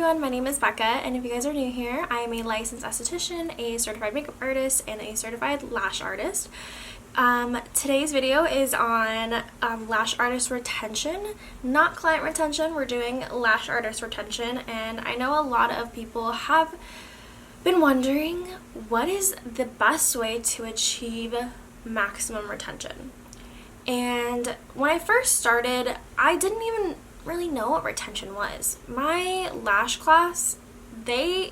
everyone, my name is Becca, and if you guys are new here, I am a licensed esthetician, a certified makeup artist, and a certified lash artist. Today's video is on lash artist retention, not client retention. We're doing lash artist retention, and I know a lot of people have been wondering what is the best way to achieve maximum retention. And when I first started, I didn't even really know what retention was. My lash class, they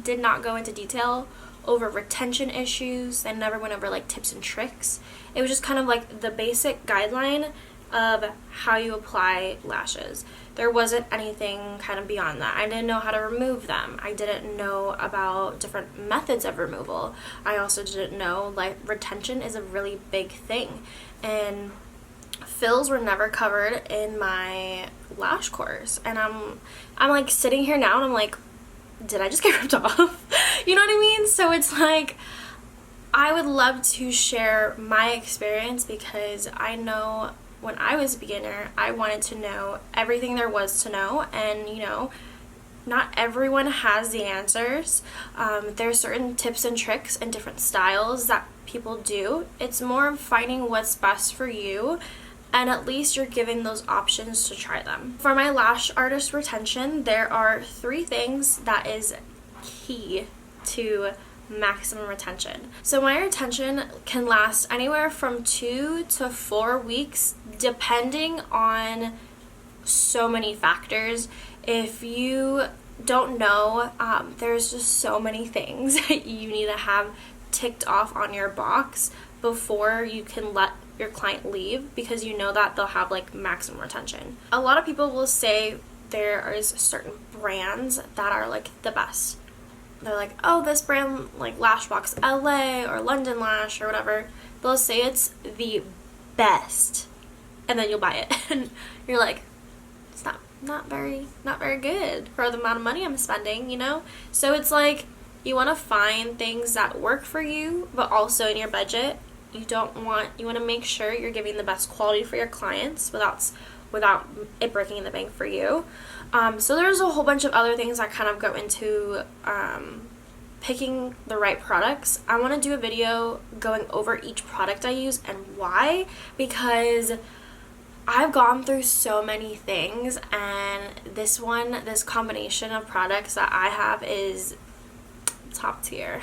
did not go into detail over retention issues. They never went over like tips and tricks. It was just kind of like the basic guideline of how you apply lashes. There wasn't anything kind of beyond that. I didn't know how to remove them. I didn't know about different methods of removal. I also didn't know like retention is a really big thing, and fills were never covered in my lash course. And I'm like sitting here now and I'm like, did I just get ripped off? You know what I mean? So it's like, I would love to share my experience, because I know when I was a beginner, I wanted to know everything there was to know, and you know, not everyone has the answers. There's certain tips and tricks and different styles that people do. It's more of finding what's best for you, and at least you're given those options to try them. For my lash artist retention, there are 3 things that is key to maximum retention. So my retention can last anywhere from 2 to 4 weeks, depending on so many factors. If you don't know, there's just so many things that you need to have ticked off on your box before you can let your client leave, because you know that they'll have like maximum retention. A lot of people will say there is certain brands that are like the best. They're like, oh, this brand like Lashbox LA or London Lash or whatever, they'll say it's the best, and then you'll buy it and you're like, it's not very good for the amount of money I'm spending, you know? So it's like, you want to find things that work for you but also in your budget. You want to make sure you're giving the best quality for your clients without it breaking the bank for you. So there's a whole bunch of other things that kind of go into picking the right products. I want to do a video going over each product I use and why, because I've gone through so many things, and this combination of products that I have is top tier.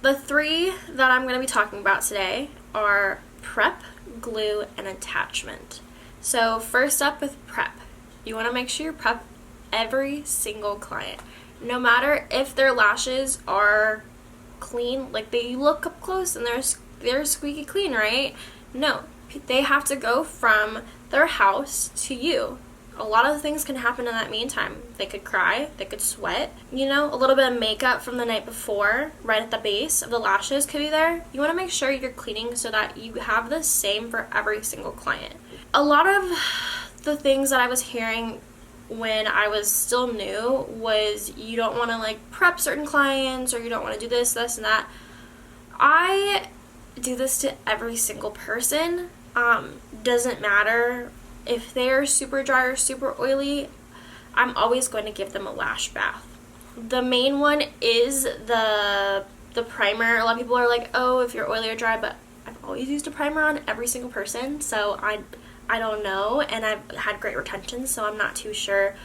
The 3 that I'm going to be talking about today are prep, glue, and attachment. So first up with prep, you want to make sure you prep every single client. No matter if their lashes are clean, like they look up close and they're squeaky clean, right? No, they have to go from their house to you. A lot of things can happen in that meantime. They could cry, they could sweat, you know, a little bit of makeup from the night before, right at the base of the lashes could be there. You want to make sure you're cleaning so that you have the same for every single client. A lot of the things that I was hearing when I was still new was you don't want to like prep certain clients, or you don't want to do this, and that. I do this to every single person. Doesn't matter if they're super dry or super oily, I'm always going to give them a lash bath. The main one is the primer. A lot of people are like, oh, if you're oily or dry, but I've always used a primer on every single person, so I don't know, and I've had great retention, so I'm not too sure.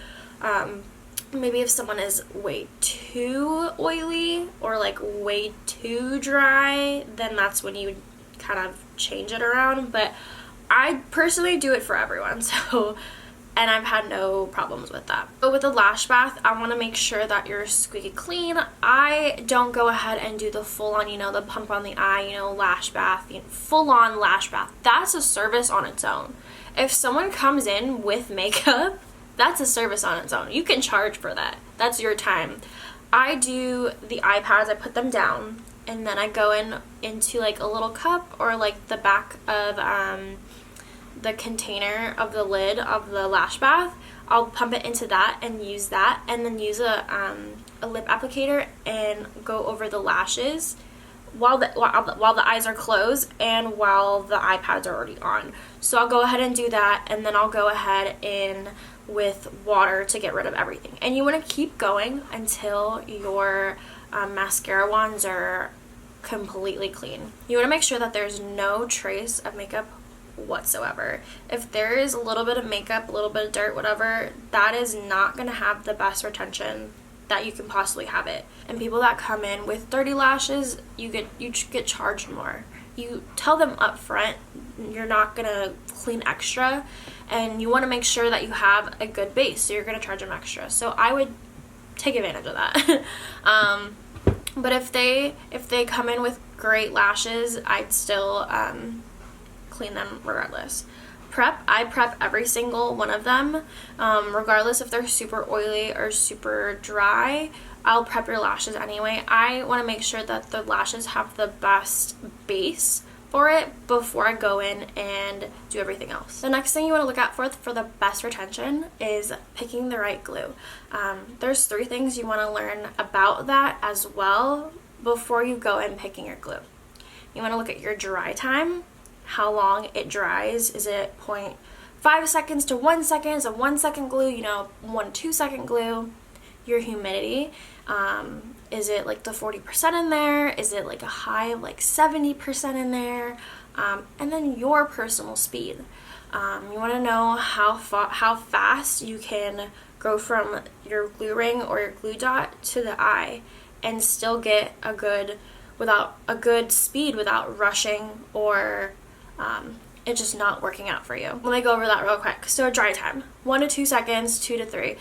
Maybe if someone is way too oily or like way too dry, then that's when you would kind of change it around, but I personally do it for everyone, so, and I've had no problems with that. But with the lash bath, I want to make sure that you're squeaky clean. I don't go ahead and do the full-on, you know, the pump on the eye, you know, lash bath, you know, full-on lash bath. That's a service on its own. If someone comes in with makeup, that's a service on its own. You can charge for that. That's your time. I do the eye pads, I put them down, and then I go into like a little cup or like the back of the container of the lid of the lash bath. I'll pump it into that and use that, and then use a lip applicator and go over the lashes while the eyes are closed and while the eye pads are already on. So I'll go ahead and do that, and then I'll go ahead and with water to get rid of everything. And you want to keep going until your mascara wands are completely clean. You want to make sure that there's no trace of makeup whatsoever. If there is a little bit of makeup, a little bit of dirt, whatever, that is not going to have the best retention that you can possibly have it. And people that come in with dirty lashes, you get charged more. You tell them up front you're not going to clean extra, and you want to make sure that you have a good base, so you're going to charge them extra. So I would take advantage of that. But if they come in with great lashes, I'd still clean them regardless. I prep every single one of them, regardless if they're super oily or super dry. I'll prep your lashes anyway. I want to make sure that the lashes have the best base for it before I go in and do everything else. The next thing you want to look out for the best retention is picking the right glue. There's 3 things you want to learn about that as well before you go in picking your glue. You want to look at your dry time, how long it dries. Is it 0.5 seconds to 1 second? Is a 1 second glue, 1 2 second glue? Your humidity, is it like the 40% in there? Is it like a high of like 70% in there? And then your personal speed. You want to know how fast you can go from your glue ring or your glue dot to the eye and still get a good speed without rushing or it just not working out for you. Let me go over that real quick. So dry time, 1 to 2 seconds, 2 to 3.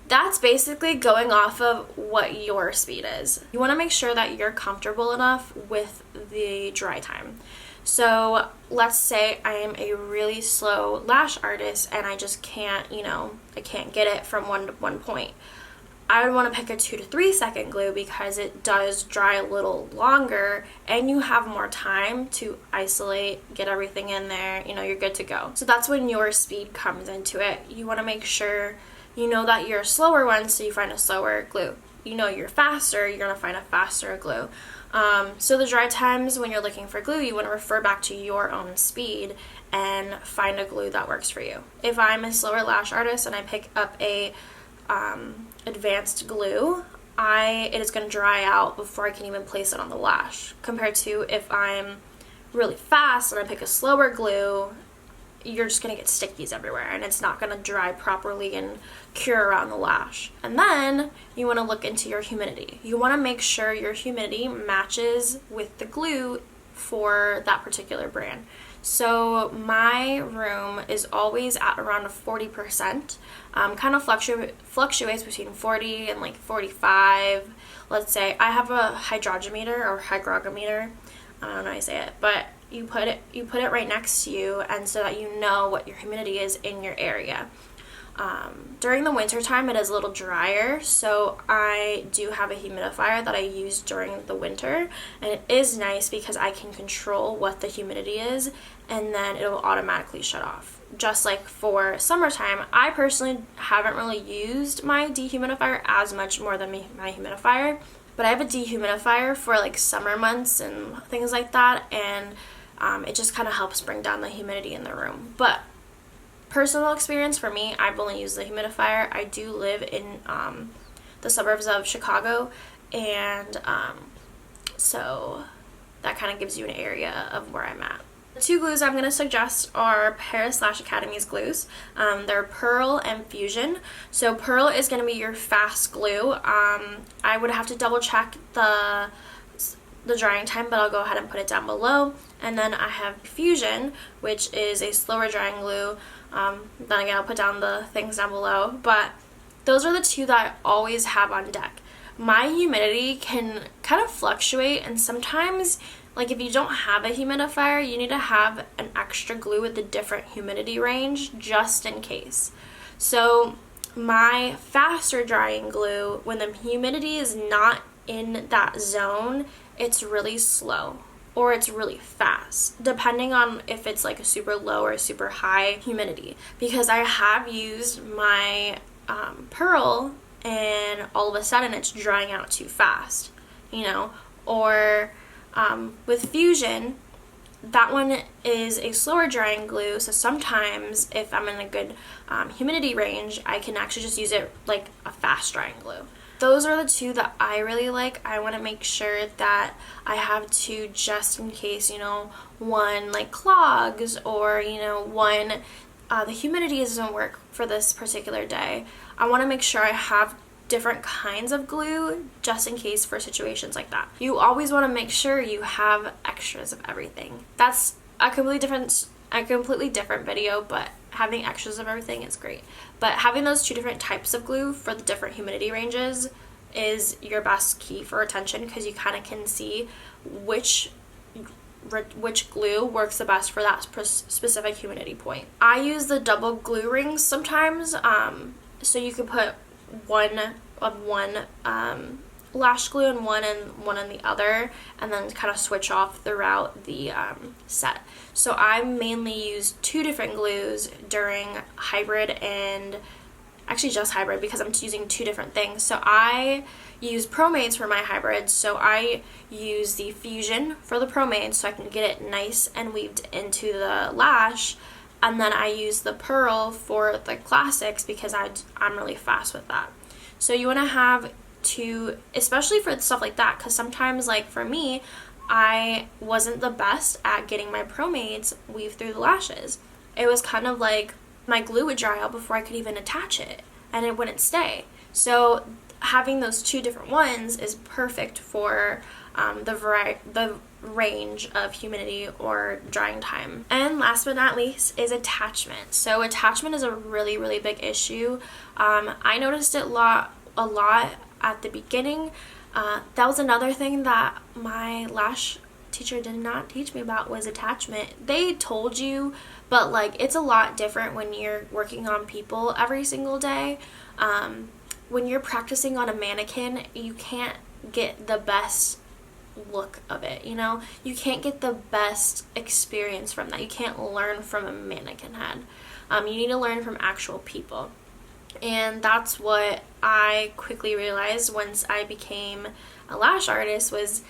That's basically going off of what your speed is. You want to make sure that you're comfortable enough with the dry time. So let's say I am a really slow lash artist and I just can't, I can't get it from one point. I would want to pick a 2 to 3 second glue because it does dry a little longer and you have more time to isolate, get everything in there, you're good to go. So that's when your speed comes into it. You want to make sure you know that you're a slower one, so you find a slower glue. You're faster, you're going to find a faster glue. So the dry times, when you're looking for glue, you want to refer back to your own speed and find a glue that works for you. If I'm a slower lash artist and I pick up a advanced glue, it is going to dry out before I can even place it on the lash. Compared to if I'm really fast and I pick a slower glue, you're just going to get stickies everywhere and it's not going to dry properly and cure around the lash. And then you want to look into your humidity. You want to make sure your humidity matches with the glue for that particular brand. So my room is always at around a 40%, kind of fluctuates between 40 and like 45. Let's say I have a hydrometer or hygrometer, I don't know how you say it, but you put it right next to you, and so that you know what your humidity is in your area. During the winter time, it is a little drier, so I do have a humidifier that I use during the winter, and it is nice because I can control what the humidity is, and then it will automatically shut off. Just like for summertime, I personally haven't really used my dehumidifier as much more than my humidifier, but I have a dehumidifier for like summer months and things like that, and it just kind of helps bring down the humidity in the room. But personal experience for me, I've only used the humidifier. I do live in the suburbs of Chicago, and so that kind of gives you an area of where I'm at. The 2 glues I'm going to suggest are Paris Lash Academy's glues. They're Pearl and Fusion. So Pearl is going to be your fast glue. I would have to double check the drying time, but I'll go ahead and put it down below. And then I have Fusion, which is a slower drying glue. Then again, I'll put down the things down below. But those are the 2 that I always have on deck. My humidity can kind of fluctuate, and sometimes, like if you don't have a humidifier, you need to have an extra glue with a different humidity range just in case. So my faster drying glue, when the humidity is not in that zone, it's really slow or it's really fast, depending on if it's like a super low or super high humidity. Because I have used my Pearl and all of a sudden it's drying out too fast, or with Fusion, that one is a slower drying glue, so sometimes if I'm in a good humidity range, I can actually just use it like a fast drying glue. Those are the two that I really like. I want to make sure that I have two just in case, one like clogs, or, one the humidity doesn't work for this particular day. I want to make sure I have different kinds of glue just in case for situations like that. You always want to make sure you have extras of everything. That's a completely different video, but having extras of everything is great. But having those two different types of glue for the different humidity ranges is your best key for retention, because you kind of can see which glue works the best for that specific humidity point. I use the double glue rings sometimes, so you can put one lash glue in one and one in the other, and then kind of switch off throughout the set. So I mainly use two different glues during hybrid, and actually just hybrid because I'm using two different things. So I use ProMades for my hybrid, so I use the Fusion for the ProMade so I can get it nice and weaved into the lash, and then I use the Pearl for the classics because I'm really fast with that. So you want to have two, especially for stuff like that, because sometimes, like for me, I wasn't the best at getting my ProMades weaved through the lashes. It was kind of like my glue would dry out before I could even attach it, and it wouldn't stay. So having those two different ones is perfect for the range of humidity or drying time. And last but not least is attachment. So attachment is a really, really big issue. I noticed it a lot at the beginning. That was another thing that my lash teacher did not teach me about, was attachment. They told you, but like it's a lot different when you're working on people every single day. When you're practicing on a mannequin, you can't get the best look of it, you can't get the best experience from that. You can't learn from a mannequin head. You need to learn from actual people. And that's what I quickly realized once I became a lash artist, was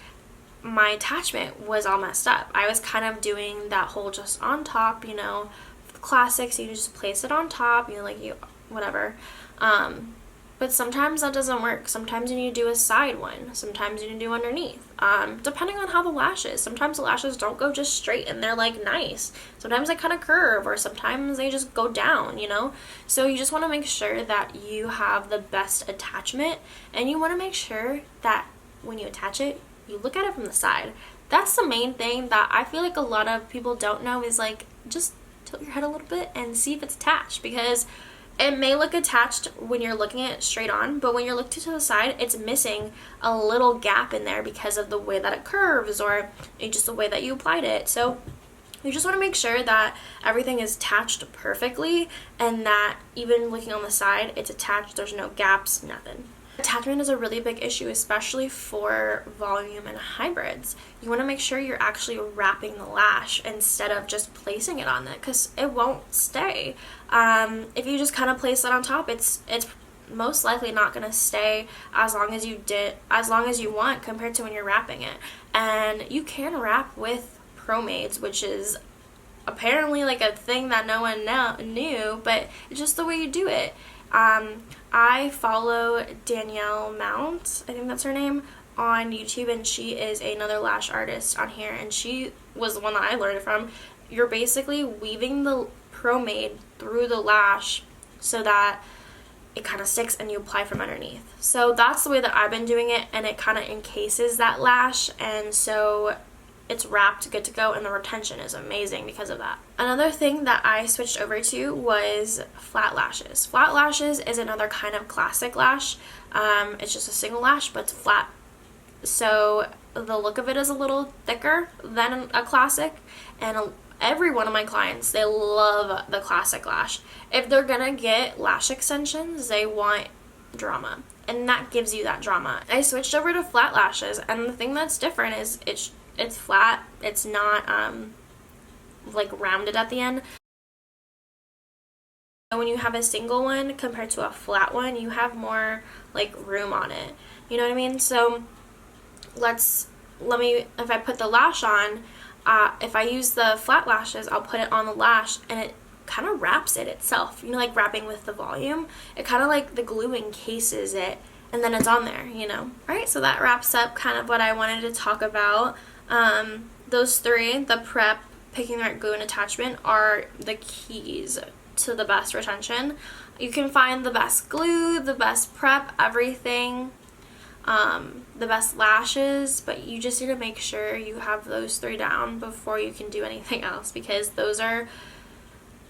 my attachment was all messed up. I was kind of doing that whole just on top, classics, you just place it on top, whatever. But sometimes that doesn't work. Sometimes you need to do a side one. Sometimes you need to do underneath. Depending on how the lash is. Sometimes the lashes don't go just straight and they're like nice. Sometimes they kind of curve, or sometimes they just go down, So you just want to make sure that you have the best attachment, and you want to make sure that when you attach it, you look at it from the side. That's the main thing that I feel like a lot of people don't know, is like just tilt your head a little bit and see if it's attached, because it may look attached when you're looking at it straight on, but when you're looking to the side, it's missing a little gap in there because of the way that it curves, or just the way that you applied it. So you just want to make sure that everything is attached perfectly, and that even looking on the side, it's attached, there's no gaps, nothing. Attachment is a really big issue, especially for volume and hybrids. You want to make sure you're actually wrapping the lash instead of just placing it on it, because it won't stay. If you just kind of place it on top, it's most likely not going to stay as long as you want, compared to when you're wrapping it. And you can wrap with ProMades, which is apparently like a thing that no one knew, but it's just the way you do it. I follow Danielle Mount, I think that's her name, on YouTube, and she is another lash artist on here, and she was the one that I learned from. You're basically weaving the ProMade through the lash so that it kind of sticks and you apply from underneath. So that's the way that I've been doing it, and it kind of encases that lash, and so it's wrapped, good to go, and the retention is amazing because of that. Another thing that I switched over to was flat lashes. Flat lashes is another kind of classic lash. It's just a single lash, but it's flat. So the look of it is a little thicker than a classic, and every one of my clients, they love the classic lash. If they're gonna get lash extensions, they want drama, and that gives you that drama. I switched over to flat lashes, and the thing that's different is it's flat. It's not like rounded at the end. So when you have a single one compared to a flat one, you have more like room on it. You know what I mean? So if I put the lash on, if I use the flat lashes, I'll put it on the lash and it kind of wraps it itself, you know, like wrapping with the volume. It kind of like the glue encases it and then it's on there, you know. Alright, so that wraps up kind of what I wanted to talk about. Those three, the prep, picking the right glue, and attachment, are the keys to the best retention. You can find the best glue, the best prep, everything, the best lashes, but you just need to make sure you have those three down before you can do anything else, because those are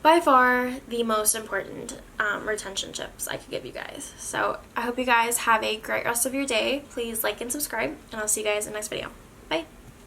by far the most important retention tips I could give you guys. So I hope you guys have a great rest of your day. Please like and subscribe, and I'll see you guys in the next video. Bye!